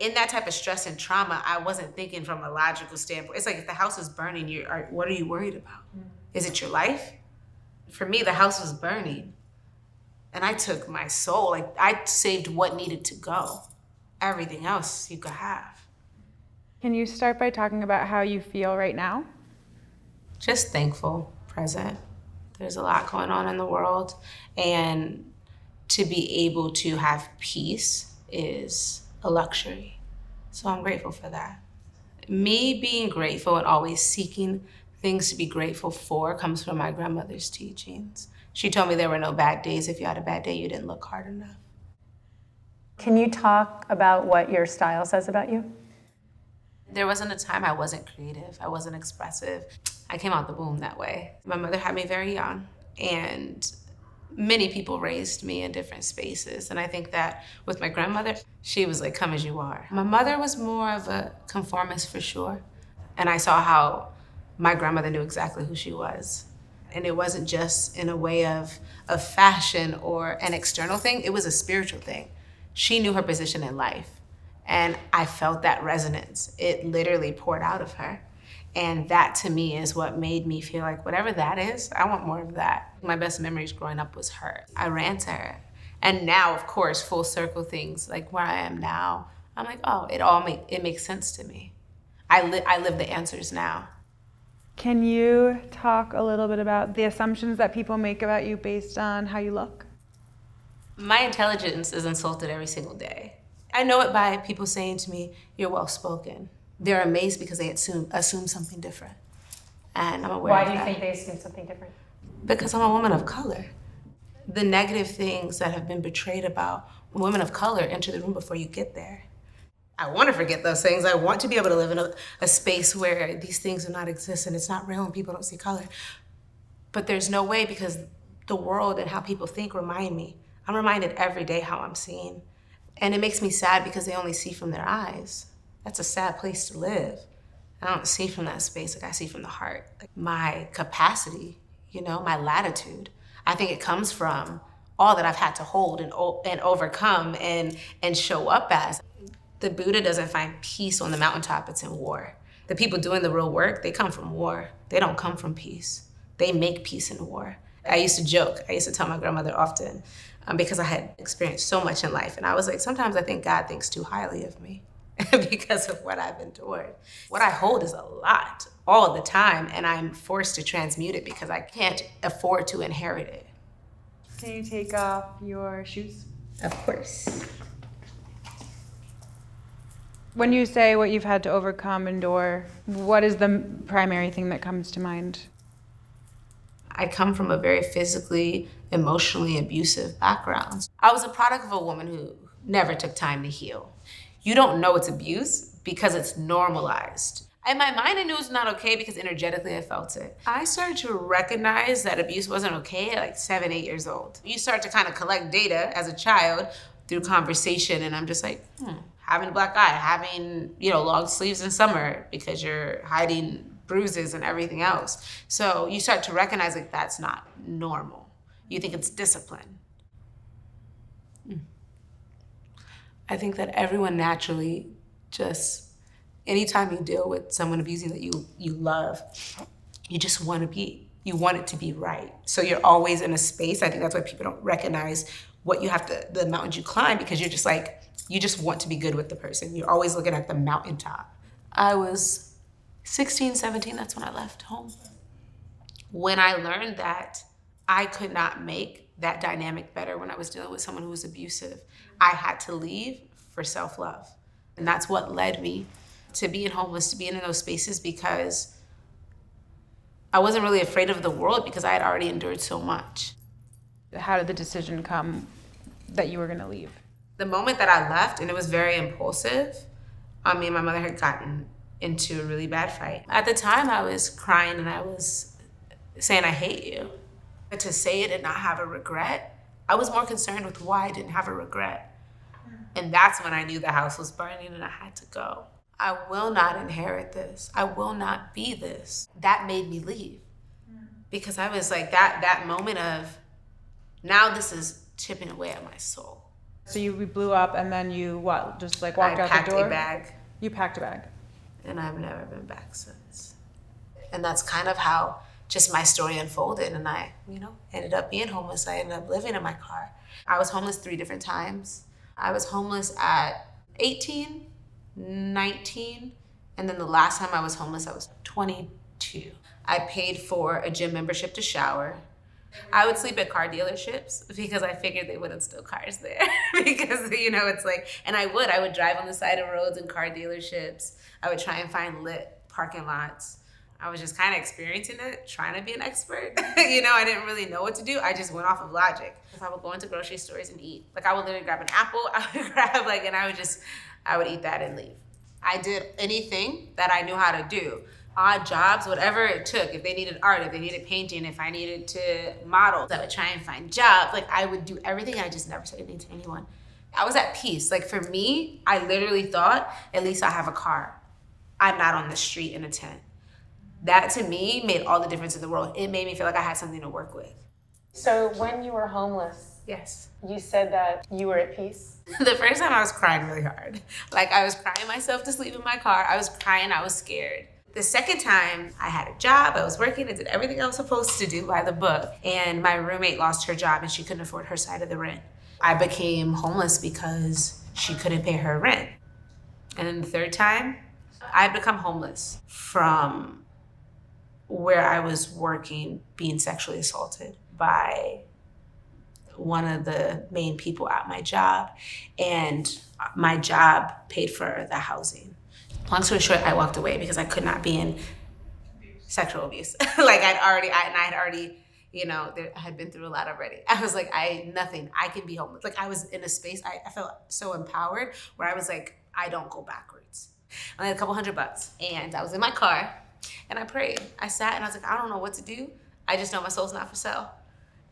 in that type of stress and trauma, I wasn't thinking from a logical standpoint. It's like if the house is burning, what are you worried about? Is it your life? For me, the house was burning. And I took my soul. Like, I saved what needed to go. Everything else you could have. Can you start by talking about how you feel right now? Just thankful, present. There's a lot going on in the world. And to be able to have peace is a luxury. So I'm grateful for that. Me being grateful and always seeking things to be grateful for comes from my grandmother's teachings. She told me there were no bad days. If you had a bad day, you didn't look hard enough. Can you talk about what your style says about you? There wasn't a time I wasn't creative. I wasn't expressive. I came out the womb that way. My mother had me very young, and many people raised me in different spaces. And I think that with my grandmother, she was like, come as you are. My mother was more of a conformist for sure. And I saw how my grandmother knew exactly who she was. And it wasn't just in a way of fashion or an external thing, it was a spiritual thing. She knew her position in life. And I felt that resonance. It literally poured out of her. And that to me is what made me feel like whatever that is, I want more of that. My best memories growing up was her. I ran to her. And now, of course, full circle things like where I am now, I'm like, oh, it makes sense to me. I live the answers now. Can you talk a little bit about the assumptions that people make about you based on how you look? My intelligence is insulted every single day. I know it by people saying to me, you're well-spoken. They're amazed because they assume something different. And I'm aware of that. Why do you think they assume something different? Because I'm a woman of color. The negative things that have been portrayed about women of color enter the room before you get there. I want to forget those things. I want to be able to live in a space where these things do not exist and it's not real and people don't see color. But there's no way because the world and how people think remind me. I'm reminded every day how I'm seen. And it makes me sad because they only see from their eyes. That's a sad place to live. I don't see from that space, like I see from the heart. Like my capacity, my latitude, I think it comes from all that I've had to hold and overcome and show up as. The Buddha doesn't find peace on the mountaintop, it's in war. The people doing the real work, they come from war. They don't come from peace. They make peace in war. I used to joke, I used to tell my grandmother often, because I had experienced so much in life. And I was like, sometimes I think God thinks too highly of me because of what I've endured. What I hold is a lot all the time, and I'm forced to transmute it because I can't afford to inherit it. Can you take off your shoes? Of course. When you say what you've had to overcome, endure, what is the primary thing that comes to mind? I come from a very physically, emotionally abusive background. I was a product of a woman who never took time to heal. You don't know it's abuse because it's normalized. In my mind, I knew it was not okay because energetically I felt it. I started to recognize that abuse wasn't okay at like 7, 8 years old. You start to kind of collect data as a child through conversation, and I'm just like, having a black eye, having, long sleeves in summer because you're hiding bruises and everything else. So you start to recognize like that's not normal. You think it's discipline. I think that everyone naturally just, anytime you deal with someone abusing that you love, you just want it to be right. So you're always in a space, I think that's why people don't recognize the mountains you climb, because you're just like, you just want to be good with the person. You're always looking at the mountaintop. I was 16, 17, that's when I left home. When I learned that I could not make that dynamic better when I was dealing with someone who was abusive, I had to leave for self-love. And that's what led me to being homeless, to being in those spaces, because I wasn't really afraid of the world because I had already endured so much. How did the decision come that you were going to leave? The moment that I left, and it was very impulsive, me and my mother had gotten into a really bad fight. At the time, I was crying and I was saying, I hate you. But to say it and not have a regret, I was more concerned with why I didn't have a regret. And that's when I knew the house was burning and I had to go. I will not inherit this. I will not be this. That made me leave. Because I was like, that moment of, now this is chipping away at my soul. So you blew up and then you what? Just like walked I out packed the door? a bag, You packed a bag. and I've never been back since. And that's kind of how just my story unfolded. And I, ended up being homeless. I ended up living in my car. I was homeless 3 different times. I was homeless at 18, 19, and then the last time I was homeless, I was 22. I paid for a gym membership to shower. I would sleep at car dealerships because I figured they wouldn't steal cars there. Because, it's like, and I would drive on the side of roads and car dealerships. I would try and find lit parking lots. I was just kind of experiencing it, trying to be an expert. I didn't really know what to do. I just went off of logic. If I would go into grocery stores and eat, like I would literally grab an apple, I would grab and I would eat that and leave. I did anything that I knew how to do. Odd jobs, whatever it took. If they needed art, if they needed painting, if I needed to model, I would try and find jobs. I would do everything. I just never said anything to anyone. I was at peace. For me, I literally thought, at least I have a car. I'm not on the street in a tent. That to me made all the difference in the world. It made me feel like I had something to work with. So when you were homeless, Yes. you said that you were at peace. The first time I was crying really hard. I was crying myself to sleep in my car. I was crying, I was scared. The second time, I had a job, I was working, I did everything I was supposed to do by the book. And my roommate lost her job and she couldn't afford her side of the rent. I became homeless because she couldn't pay her rent. And then the third time, I had become homeless from where I was working, being sexually assaulted by one of the main people at my job. And my job paid for the housing. Long story short, I walked away because I could not be in sexual abuse. I had been through a lot already. I was like, nothing, I can be homeless. I was in a space, I felt so empowered where I was like, I don't go backwards. I had a couple $100 and I was in my car and I prayed. I sat and I was like, I don't know what to do. I just know my soul's not for sale.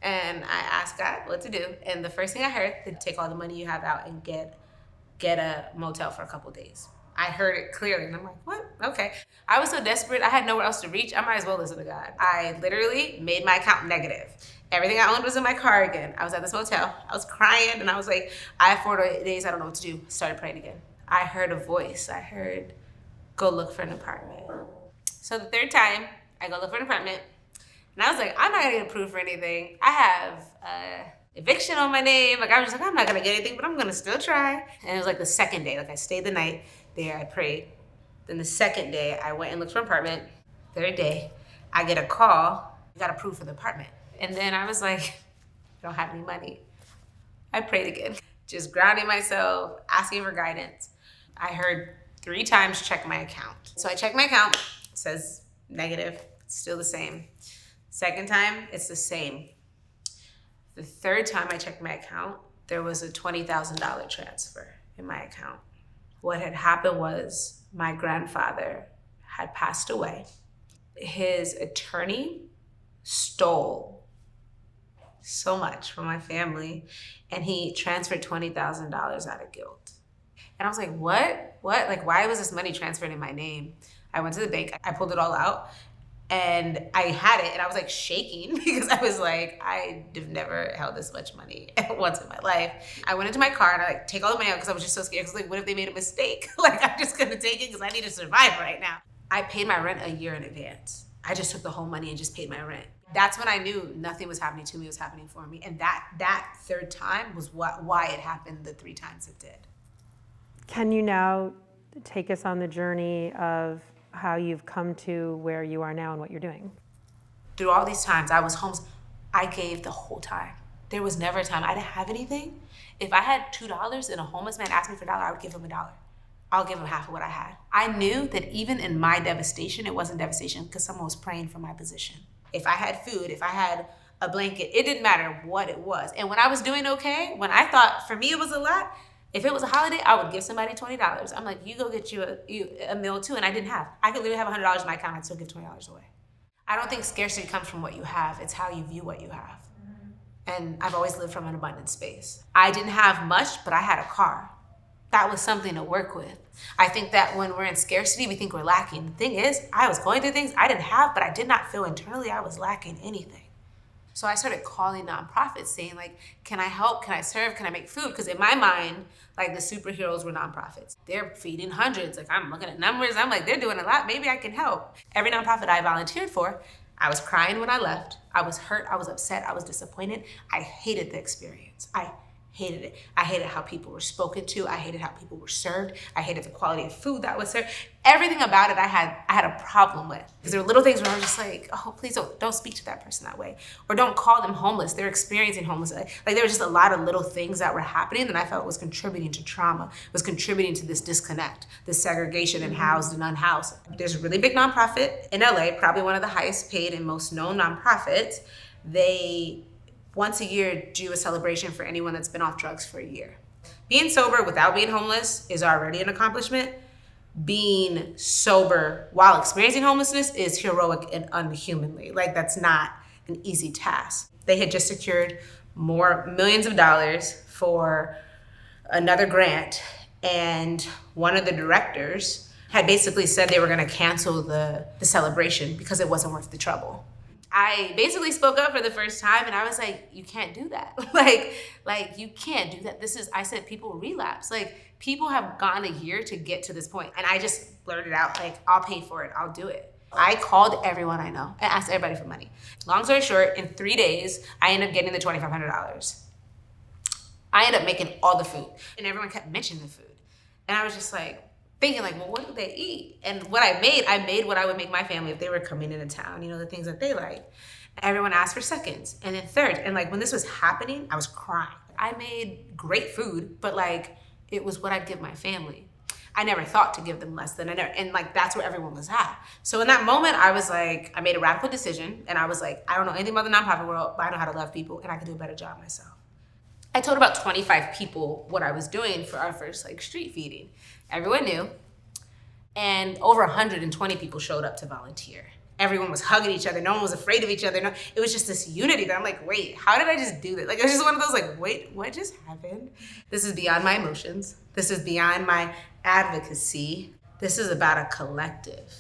And I asked God what to do. And the first thing I heard, to take all the money you have out and get a motel for a couple days. I heard it clearly and I'm like, what? Okay. I was so desperate, I had nowhere else to reach. I might as well listen to God. I literally made my account negative. Everything I owned was in my car again. I was at this motel. I was crying and I was like, I have 4 days, I don't know what to do. Started praying again. I heard a voice. I heard, go look for an apartment. So the third time, I go look for an apartment. And I was like, I'm not gonna get approved for anything. I have eviction on my name. I was just like, I'm not gonna get anything, but I'm gonna still try. And it was the second day. I stayed the night there, I prayed. Then the second day, I went and looked for an apartment. Third day, I get a call, you got approved for the apartment. And then I was like, I don't have any money. I prayed again, just grounding myself, asking for guidance. I heard 3 times, check my account. So I checked my account, it says negative, it's still the same. Second time, it's the same. The third time I checked my account, there was a $20,000 transfer in my account. What had happened was my grandfather had passed away. His attorney stole so much from my family and he transferred $20,000 out of guilt. And I was like, what? Why was this money transferred in my name? I went to the bank, I pulled it all out and I had it and I was shaking because I was like, I've never held this much money once in my life. I went into my car and I take all the money out because I was just so scared. Because what if they made a mistake? I'm just gonna take it because I need to survive right now. I paid my rent a year in advance. I just took the whole money and just paid my rent. That's when I knew nothing was happening to me, it was happening for me. And that third time was why it happened the 3 times it did. Can you now take us on the journey of how you've come to where you are now and what you're doing? Through all these times, I was homeless. I gave the whole time. There was never a time I didn't have anything. If I had $2 and a homeless man asked me for $1, I would give him $1. I'll give him half of what I had. I knew that even in my devastation, it wasn't devastation because someone was praying for my position. If I had food, if I had a blanket, it didn't matter what it was. And when I was doing okay, when I thought for me it was a lot, if it was a holiday, I would give somebody $20. I'm like, you go get you a meal too, and I didn't have. I could literally have $100 in my account, I'd still give $20 away. I don't think scarcity comes from what you have, it's how you view what you have. And I've always lived from an abundant space. I didn't have much, but I had a car. That was something to work with. I think that when we're in scarcity, we think we're lacking. The thing is, I was going through things I didn't have, but I did not feel internally I was lacking anything. So I started calling nonprofits saying like, can I help? Can I serve? Can I make food? Because in my mind, like the superheroes were nonprofits. They're feeding hundreds. Like I'm looking at numbers. I'm like, they're doing a lot. Maybe I can help. Every nonprofit I volunteered for, I was crying when I left. I was hurt. I was upset. I was disappointed. I hated the experience. I hated it. I hated how people were spoken to. I hated how people were served. I hated the quality of food that was served. Everything about it I had a problem with. Because there were little things where I was just like, oh, please don't speak to that person that way. Or don't call them homeless. They're experiencing homelessness. Like there was just a lot of little things that were happening that I felt was contributing to trauma, was contributing to this disconnect, this segregation in housed and unhoused. There's a really big nonprofit in LA, probably one of the highest paid and most known nonprofits. They once a year do a celebration for anyone that's been off drugs for a year. Being sober without being homeless is already an accomplishment. Being sober while experiencing homelessness is heroic and unhumanly. Like that's not an easy task. They had just secured more millions of dollars for another grant, and one of the directors had basically said they were gonna cancel the celebration because it wasn't worth the trouble. I basically spoke up for the first time and I was like, you can't do that. like you can't do that. I said people relapse. Like people have gone a year to get to this point. And I just blurted out like, I'll pay for it, I'll do it. I called everyone I know and asked everybody for money. Long story short, in 3 days, I ended up getting the $2,500. I ended up making all the food and everyone kept mentioning the food. And I was just like, thinking like, well, what do they eat? And what I made what I would make my family if they were coming into town, you know, the things that they like. Everyone asked for seconds and then third. And like when this was happening, I was crying. I made great food, but like it was what I'd give my family. I never thought to give them less than and like that's where everyone was at. So in that moment, I was like, I made a radical decision and I was like, I don't know anything about the nonprofit world, but I know how to love people and I can do a better job myself. I told about 25 people what I was doing for our first like street feeding. Everyone knew, and over 120 people showed up to volunteer. Everyone was hugging each other. No one was afraid of each other. No, it was just this unity that I'm like, wait, how did I just do this? Like, it was just one of those like, wait, what just happened? This is beyond my emotions. This is beyond my advocacy. This is about a collective.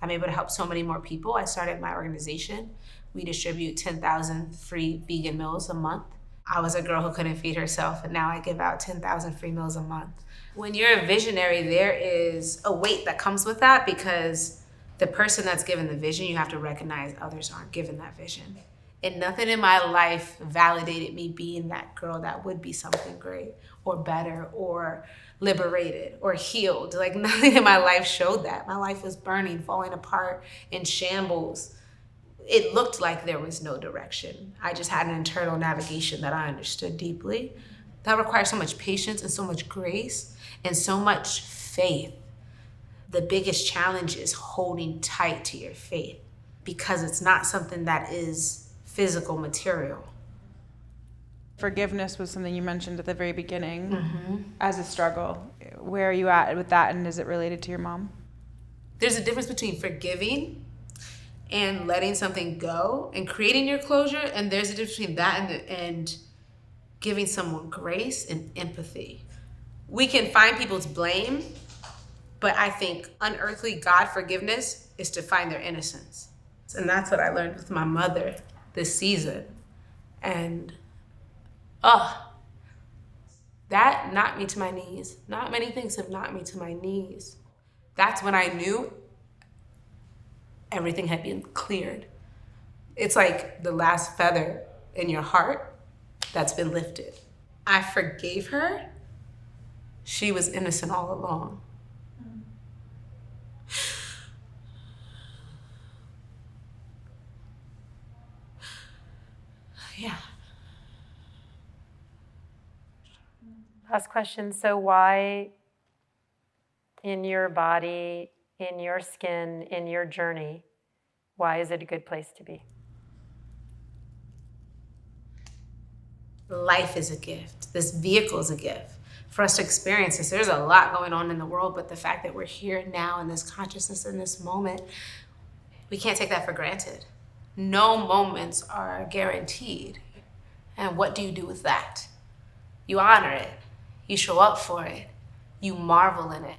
I'm able to help so many more people. I started my organization. We distribute 10,000 free vegan meals a month. I was a girl who couldn't feed herself, and now I give out 10,000 free meals a month. When you're a visionary, there is a weight that comes with that because the person that's given the vision, you have to recognize others aren't given that vision. And nothing in my life validated me being that girl that would be something great or better or liberated or healed. Like nothing in my life showed that. My life was burning, falling apart, in shambles. It looked like there was no direction. I just had an internal navigation that I understood deeply. That requires so much patience and so much grace and so much faith. The biggest challenge is holding tight to your faith because it's not something that is physical material. Forgiveness was something you mentioned at the very beginning as a struggle. Where are you at with that, and is it related to your mom? There's a difference between forgiving and letting something go and creating your closure, and there's a difference between that and giving someone grace and empathy. We can find people's blame, but I think unearthly God forgiveness is to find their innocence. And that's what I learned with my mother this season. And that knocked me to my knees. Not many things have knocked me to my knees. That's when I knew everything had been cleared. It's like the last feather in your heart that's been lifted. I forgave her. She was innocent all along. Yeah. Last question. So why in your body, in your skin, in your journey, why is it a good place to be? Life is a gift. This vehicle is a gift for us to experience this. There's a lot going on in the world, but the fact that we're here now in this consciousness, in this moment, we can't take that for granted. No moments are guaranteed. And what do you do with that? You honor it. You show up for it. You marvel in it.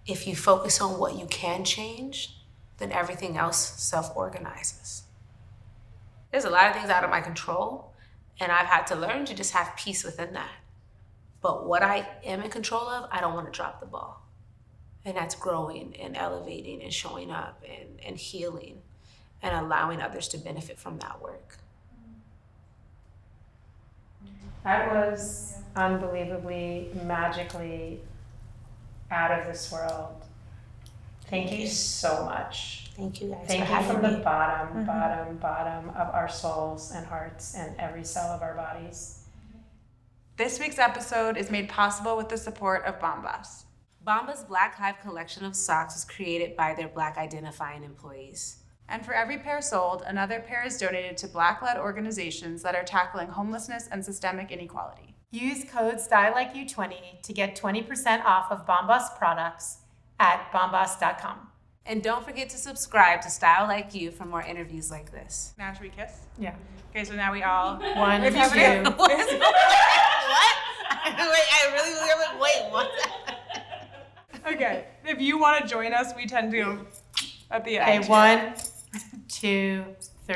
If you focus on what you can change, then everything else self-organizes. There's a lot of things out of my control, and I've had to learn to just have peace within that. But what I am in control of, I don't want to drop the ball. And that's growing and elevating and showing up and healing and allowing others to benefit from that work. That was unbelievably, magically out of this world. Thank you so much. Thank you guys Thank for you having from me. the bottom of our souls and hearts and every cell of our bodies. This week's episode is made possible with the support of Bombas. Bombas Black Hive collection of socks was created by their Black identifying employees. And for every pair sold, another pair is donated to Black-led organizations that are tackling homelessness and systemic inequality. Use code StyleLikeU20 to get 20% off of Bombas products at bombas.com. And don't forget to subscribe to Style Like You for more interviews like this. Now should we kiss? Yeah. Okay, so now we all... 1, If 2. you- What? Wait, I really wait, what? Okay, if you want to join us, we tend to at the end. Okay, 1, 2, 3.